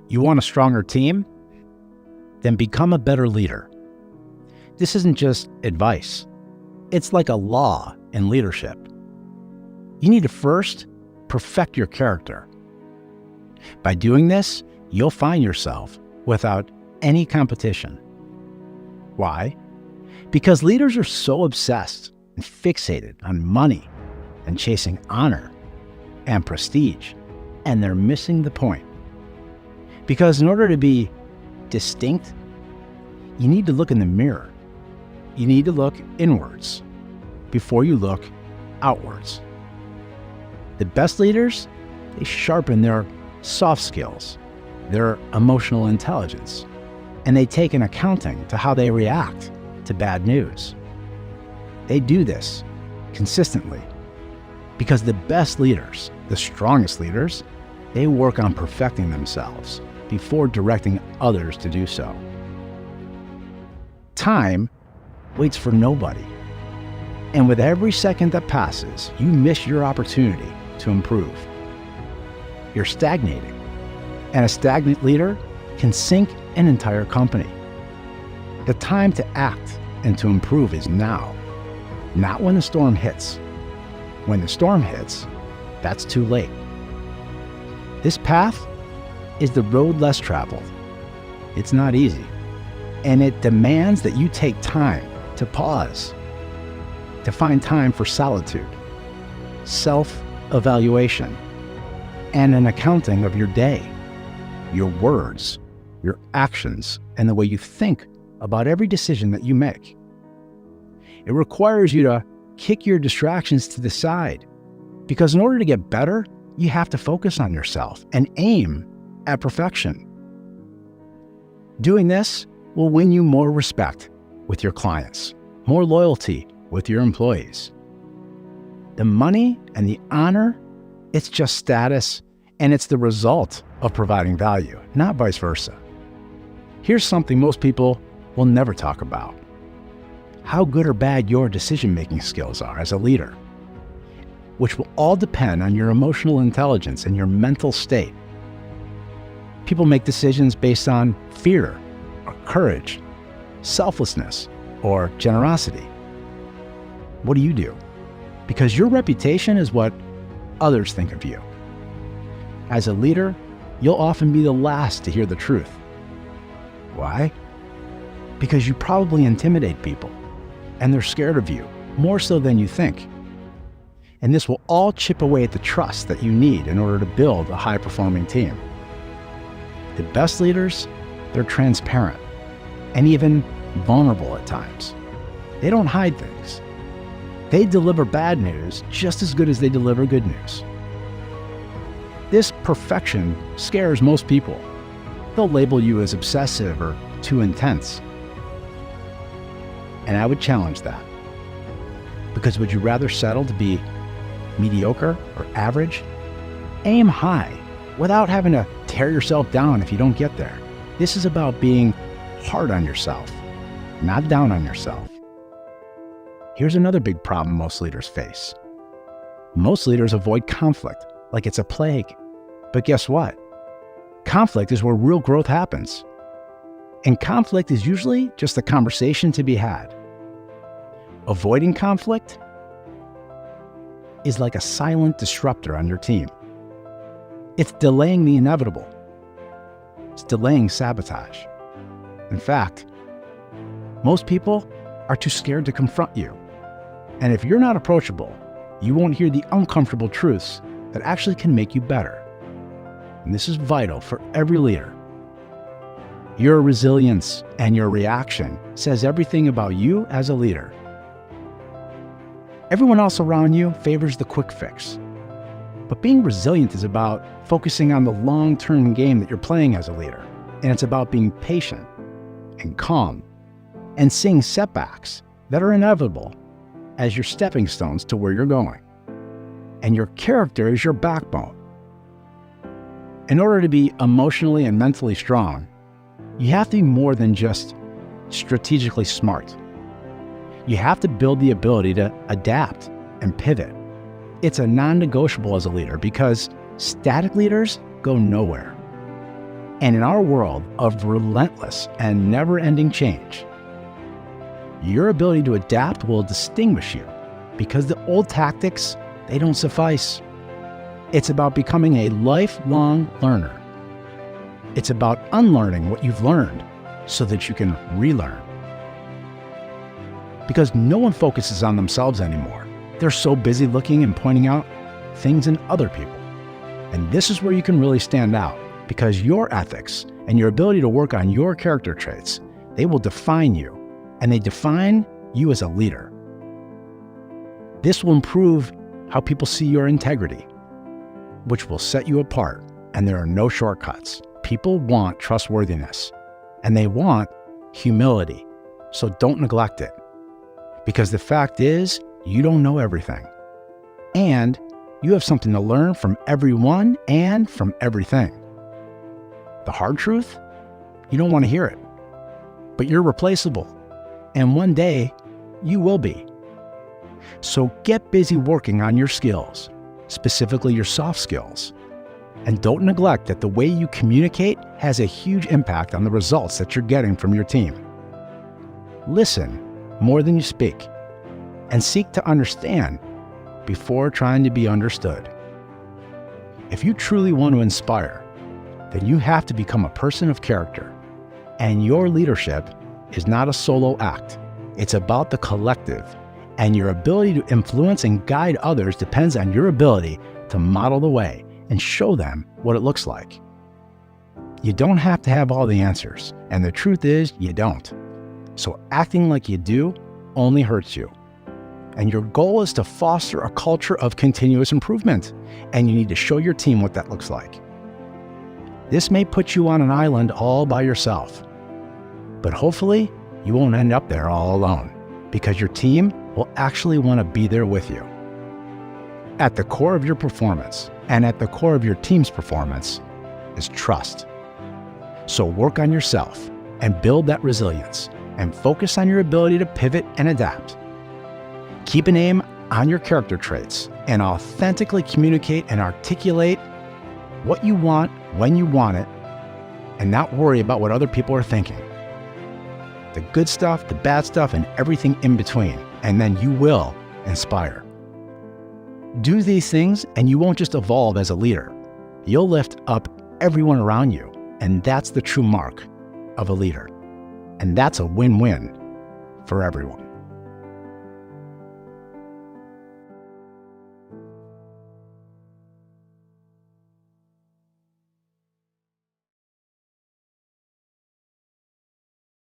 You want a stronger team? Then become a better leader. This isn't just advice. It's like a law in leadership. You need to first perfect your character. By doing this, you'll find yourself without any competition. Why? Because leaders are so obsessed and fixated on money and chasing honor and prestige, and they're missing the point. Because in order to be distinct, you need to look in the mirror. You need to look inwards before you look outwards. The best leaders, they sharpen their soft skills, their emotional intelligence, and they take an accounting to how they react to bad news. They do this consistently because the best leaders, the strongest leaders, they work on perfecting themselves before directing others to do so. Time waits for nobody. And with every second that passes, you miss your opportunity to improve. You're stagnating. And a stagnant leader can sink an entire company. The time to act and to improve is now, not when the storm hits. When the storm hits, that's too late. This path is the road less traveled. It's not easy, and it demands that you take time to pause, to find time for solitude, self-evaluation, and an accounting of your day, your words, your actions, and the way you think about every decision that you make. It requires you to kick your distractions to the side, because in order to get better, you have to focus on yourself and aim at perfection. Doing this will win you more respect with your clients, more loyalty with your employees. The money and the honor, it's just status, and it's the result of providing value, not vice versa. Here's something most people will never talk about: how good or bad your decision-making skills are as a leader, which will all depend on your emotional intelligence and your mental state. People make decisions based on fear or courage, selflessness or generosity. What do? Because your reputation is what others think of you. As a leader, you'll often be the last to hear the truth. Why? Because you probably intimidate people, and they're scared of you more so than you think. And this will all chip away at the trust that you need in order to build a high-performing team. The best leaders, they're transparent and even vulnerable at times. They don't hide things. They deliver bad news just as good as they deliver good news. This perfection scares most people. They'll label you as obsessive or too intense. And I would challenge that. Because would you rather settle to be mediocre or average? Aim high without having to tear yourself down if you don't get there. This is about being hard on yourself, not down on yourself. Here's another big problem most leaders face. Most leaders avoid conflict like it's a plague. But guess what? Conflict is where real growth happens. And conflict is usually just a conversation to be had. Avoiding conflict is like a silent disruptor on your team. It's delaying the inevitable. It's delaying sabotage. In fact, most people are too scared to confront you. And if you're not approachable, you won't hear the uncomfortable truths that actually can make you better. And this is vital for every leader. Your resilience and your reaction says everything about you as a leader. Everyone else around you favors the quick fix. But being resilient is about focusing on the long-term game that you're playing as a leader. And it's about being patient and calm and seeing setbacks that are inevitable as your stepping stones to where you're going. And your character is your backbone. In order to be emotionally and mentally strong, you have to be more than just strategically smart. You have to build the ability to adapt and pivot. It's a non-negotiable as a leader because static leaders go nowhere. And in our world of relentless and never-ending change, your ability to adapt will distinguish you, because the old tactics, they don't suffice. It's about becoming a lifelong learner. It's about unlearning what you've learned so that you can relearn. Because no one focuses on themselves anymore. They're so busy looking and pointing out things in other people. And this is where you can really stand out, because your ethics and your ability to work on your character traits, they will define you, and they define you as a leader. This will improve how people see your integrity, which will set you apart, and there are no shortcuts. People want trustworthiness, and they want humility, so don't neglect it. Because the fact is, you don't know everything. And you have something to learn from everyone and from everything. The hard truth? You don't want to hear it. But you're replaceable. And one day, you will be. So get busy working on your skills, specifically your soft skills. And don't neglect that the way you communicate has a huge impact on the results that you're getting from your team. Listen more than you speak, and seek to understand before trying to be understood. If you truly want to inspire, then you have to become a person of character. And your leadership is not a solo act. It's about the collective. And your ability to influence and guide others depends on your ability to model the way and show them what it looks like. You don't have to have all the answers. And the truth is, you don't. So acting like you do only hurts you. And your goal is to foster a culture of continuous improvement, and you need to show your team what that looks like. This may put you on an island all by yourself, but hopefully you won't end up there all alone, because your team will actually want to be there with you. At the core of your performance, and at the core of your team's performance, is trust. So work on yourself and build that resilience, and focus on your ability to pivot and adapt. Keep an aim on your character traits and authentically communicate and articulate what you want when you want it, and not worry about what other people are thinking. The good stuff, the bad stuff, and everything in between, and then you will inspire. Do these things and you won't just evolve as a leader. You'll lift up everyone around you, and that's the true mark of a leader. And that's a win-win for everyone.